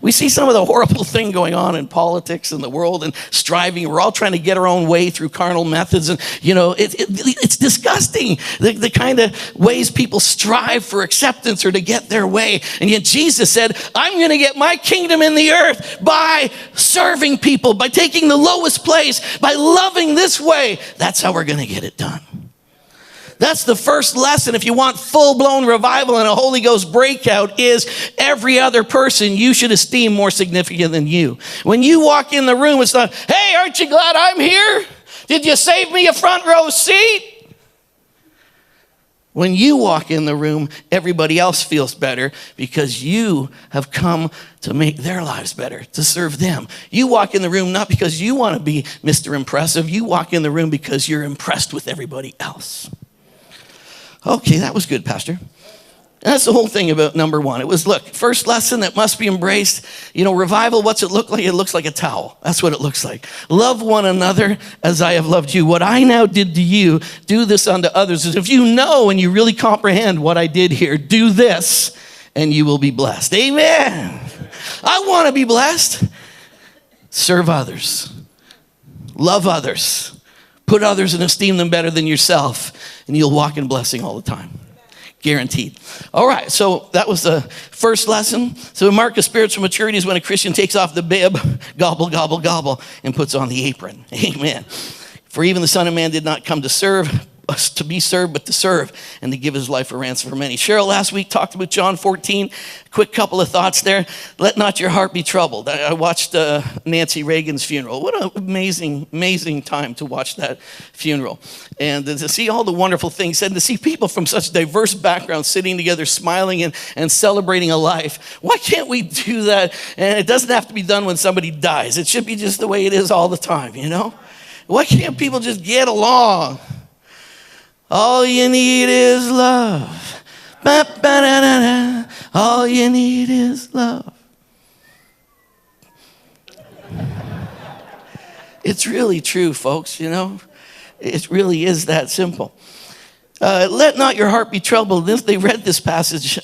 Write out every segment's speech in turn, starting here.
We see some of the horrible thing going on in politics and the world and striving. We're all trying to get our own way through carnal methods. And, it's disgusting, the kind of ways people strive for acceptance or to get their way. And yet Jesus said, I'm going to get my kingdom in the earth by serving people, by taking the lowest place, by loving this way. That's how we're going to get it done. That's the first lesson. If you want full-blown revival and a Holy Ghost breakout, is every other person you should esteem more significant than you. When you walk in the room, it's not, hey, aren't you glad I'm here? Did you save me a front row seat? When you walk in the room, everybody else feels better because you have come to make their lives better, to serve them. You walk in the room not because you want to be Mr. Impressive. You walk in the room because you're impressed with everybody else. Okay, that was good, Pastor. That's the whole thing about number one. It was, look, first lesson that must be embraced. Revival, what's it look like? It looks like a towel. That's what it looks like. Love one another as I have loved you. What I now did to you, do this unto others. If you know and you really comprehend what I did here, do this and you will be blessed. Amen. I want to be blessed. Serve others. Love others. Put others and esteem them better than yourself, and you'll walk in blessing all the time. Guaranteed. All right, so that was the first lesson. So a mark of spiritual maturity is when a Christian takes off the bib, gobble, gobble, gobble, and puts on the apron. Amen. For even the Son of Man did not come to be served, but to serve and to give his life a ransom for many. Cheryl last week talked about John 14. Quick couple of thoughts there. Let not your heart be troubled. I watched Nancy Reagan's funeral. What an amazing, amazing time to watch that funeral. And to see all the wonderful things said, to see people from such diverse backgrounds sitting together, smiling and celebrating a life. Why can't we do that? And it doesn't have to be done when somebody dies. It should be just the way it is all the time, Why can't people just get along? All you need is love. Ba-ba-da-da-da. All you need is love. It's really true, folks, It really is that simple. Let not your heart be troubled. They read this passage.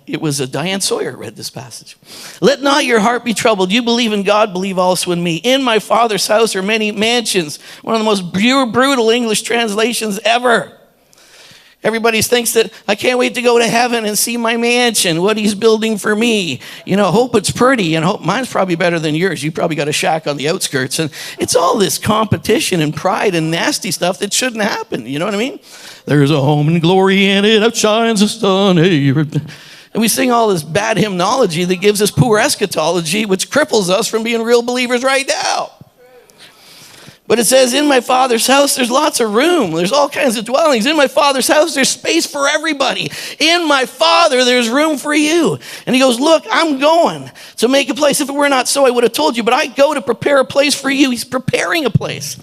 It was Diane Sawyer read this passage. Let not your heart be troubled. You believe in God, believe also in me. In my Father's house are many mansions. One of the most brutal English translations ever. Everybody thinks that I can't wait to go to heaven and see my mansion, what he's building for me. Hope it's pretty, and hope mine's probably better than yours. You probably got a shack on the outskirts. And it's all this competition and pride and nasty stuff that shouldn't happen. You know what I mean? There's a home in glory in it, outshines the sun. And we sing all this bad hymnology that gives us poor eschatology, which cripples us from being real believers right now. But it says, in my Father's house, there's lots of room. There's all kinds of dwellings. In my Father's house, there's space for everybody. In my Father, there's room for you. And he goes, look, I'm going to make a place. If it were not so, I would have told you. But I go to prepare a place for you. He's preparing a place.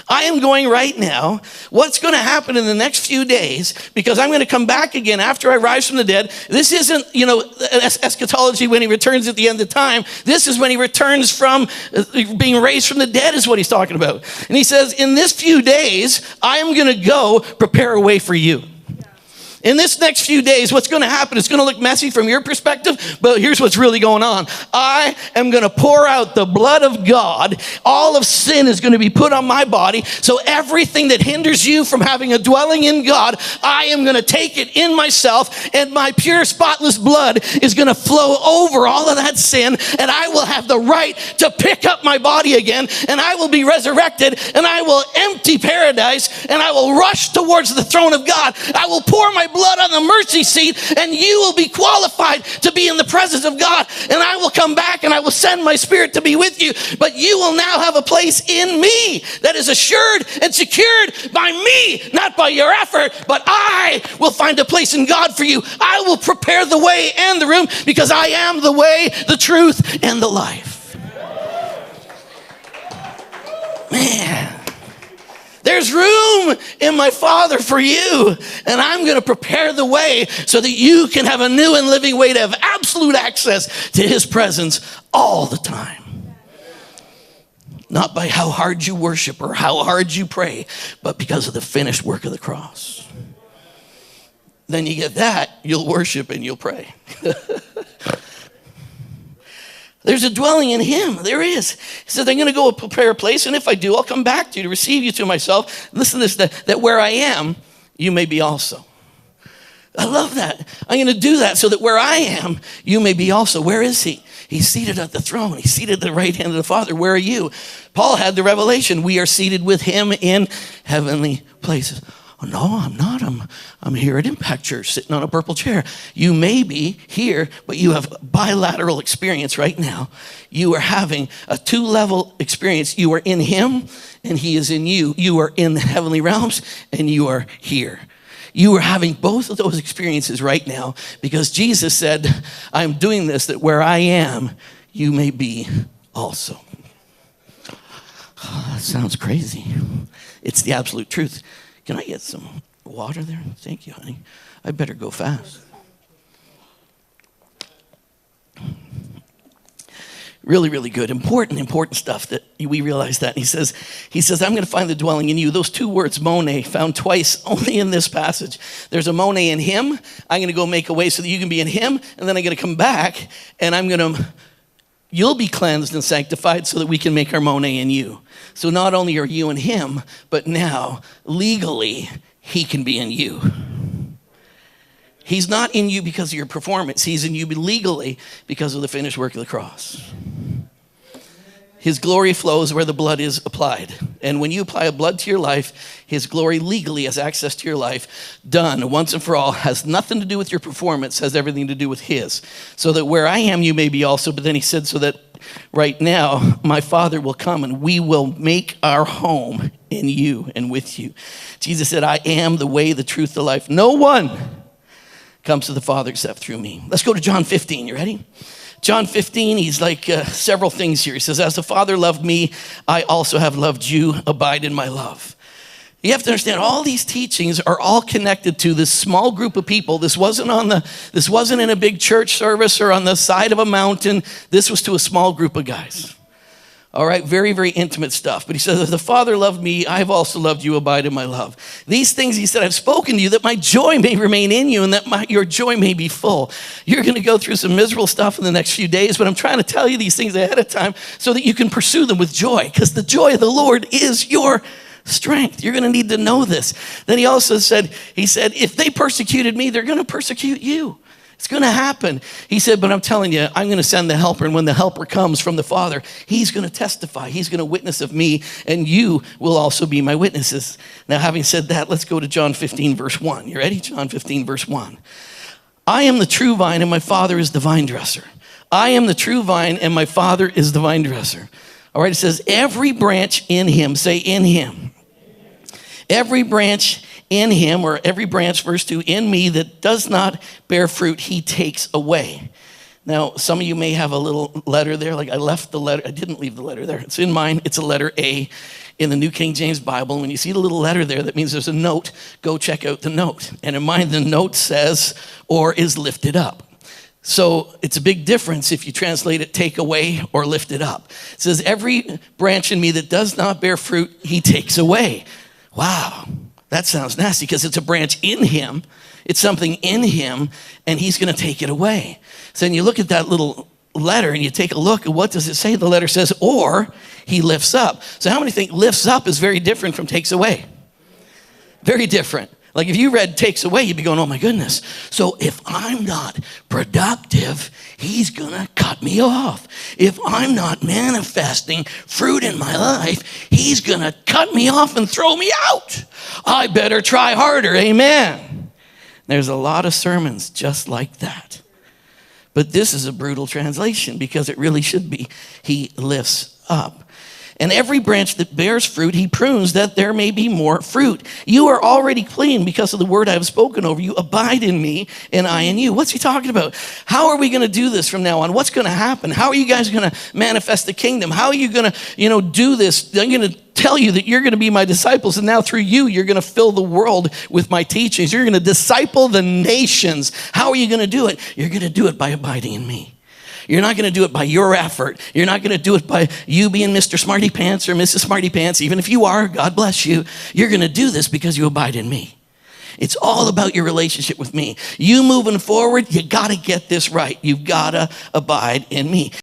I am going right now. What's going to happen in the next few days, because I'm going to come back again after I rise from the dead. This isn't, eschatology when he returns at the end of time. This is when he returns from being raised from the dead is what he's talking about. And he says, in this few days, I am going to go prepare a way for you. In this next few days, what's going to happen? It's going to look messy from your perspective, but here's what's really going on. I am going to pour out the blood of God. All of sin is going to be put on my body. So everything that hinders you from having a dwelling in God, I am going to take it in myself, and my pure, spotless blood is going to flow over all of that sin, and I will have the right to pick up my body again, and I will be resurrected, and I will empty paradise, and I will rush towards the throne of God. I will pour my blood on the mercy seat, and you will be qualified to be in the presence of God. And I will come back and I will send my spirit to be with you. But you will now have a place in me that is assured and secured by me, not by your effort, but I will find a place in God for you. I will prepare the way and the room, because I am the way, the truth, and the life. Man. There's room in my Father for you, and I'm going to prepare the way so that you can have a new and living way to have absolute access to his presence all the time. Not by how hard you worship or how hard you pray, but because of the finished work of the cross. Then you get that, you'll worship and you'll pray. There's a dwelling in him. There is. He said, I'm going to go prepare a place, and if I do, I'll come back to you to receive you to myself. Listen to this, that where I am, you may be also. I love that. I'm going to do that so that where I am, you may be also. Where is he? He's seated at the throne. He's seated at the right hand of the Father. Where are you? Paul had the revelation. We are seated with him in heavenly places. Oh, no, I'm not. I'm here at Impact Church sitting on a purple chair. You may be here, but you have bilateral experience right now. You are having a two-level experience. You are in him, and he is in you. You are in the heavenly realms, and you are here. You are having both of those experiences right now because Jesus said, I'm doing this that where I am, you may be also. Oh, that sounds crazy. It's the absolute truth. Can I get some water there? Thank you, honey. I better go fast. Really, really good. Important stuff that we realize that. He says, I'm going to find the dwelling in you. Those two words, mone, found twice only in this passage. There's a mone in him. I'm going to go make a way so that you can be in him. And then I'm going to come back and you'll be cleansed and sanctified so that we can make our mone in you. So not only are you in him, but now legally he can be in you. He's not in you because of your performance. He's in you legally because of the finished work of the cross. His glory flows where the blood is applied. And when you apply a blood to your life, his glory legally has access to your life. Done once and for all. Has nothing to do with your performance. Has everything to do with his. So that where I am, you may be also. But then he said, so that right now, my Father will come and we will make our home in you and with you. Jesus said, I am the way, the truth, the life. No one comes to the Father except through me. Let's go to John 15. You ready? John 15, he's like several things here. He says, as the Father loved me, I also have loved you. Abide in my love. You have to understand, all these teachings are all connected to this small group of people. This wasn't in a big church service or on the side of a mountain. This was to a small group of guys. All right, very, very intimate stuff. But he says, if the Father loved me, I have also loved you. Abide in my love. These things, he said, I've spoken to you that my joy may remain in you and that your joy may be full. You're going to go through some miserable stuff in the next few days, but I'm trying to tell you these things ahead of time so that you can pursue them with joy, because the joy of the Lord is your strength. You're going to need to know this. Then he also said, if they persecuted me, they're going to persecute you. It's going to happen. He said, but I'm telling you, I'm going to send the helper. And when the helper comes from the Father, he's going to testify. He's going to witness of me, and you will also be my witnesses. Now, having said that, let's go to John 15, verse 1. You ready? John 15, verse 1. I am the true vine, and my Father is the vine dresser. I am the true vine, and my Father is the vine dresser. All right, it says, every branch in him, say in him. Every branch in him, or every branch, verse 2, in me that does not bear fruit, he takes away. Now, some of you may have a little letter there. Like I left the letter. I didn't leave the letter there. It's in mine. It's a letter A in the New King James Bible. And when you see the little letter there, that means there's a note. Go check out the note. And in mine, the note says, or is lifted up. So it's a big difference if you translate it take away or lift it up. It says, every branch in me that does not bear fruit, he takes away. Wow. That sounds nasty because it's a branch in him. It's something in him, and he's going to take it away. So then you look at that little letter and you take a look at what does it say? The letter says, or he lifts up. So how many think lifts up is very different from takes away? Very different. Like if you read takes away, you'd be going, oh my goodness. So if I'm not productive, he's going to cut me off. If I'm not manifesting fruit in my life, he's going to cut me off and throw me out. I better try harder. Amen. There's a lot of sermons just like that. But this is a brutal translation because it really should be, he lifts up. And every branch that bears fruit, he prunes that there may be more fruit. You are already clean because of the word I have spoken over you. Abide in me and I in you. What's he talking about? How are we going to do this from now on? What's going to happen? How are you guys going to manifest the kingdom? How are you going to, do this? I'm going to tell you that you're going to be my disciples. And now through you, you're going to fill the world with my teachings. You're going to disciple the nations. How are you going to do it? You're going to do it by abiding in me. You're not going to do it by your effort. You're not going to do it by you being Mr. Smarty Pants or Mrs. Smarty Pants. Even if you are, God bless you. You're going to do this because you abide in me. It's all about your relationship with me. You moving forward, you got to get this right. You've got to abide in me.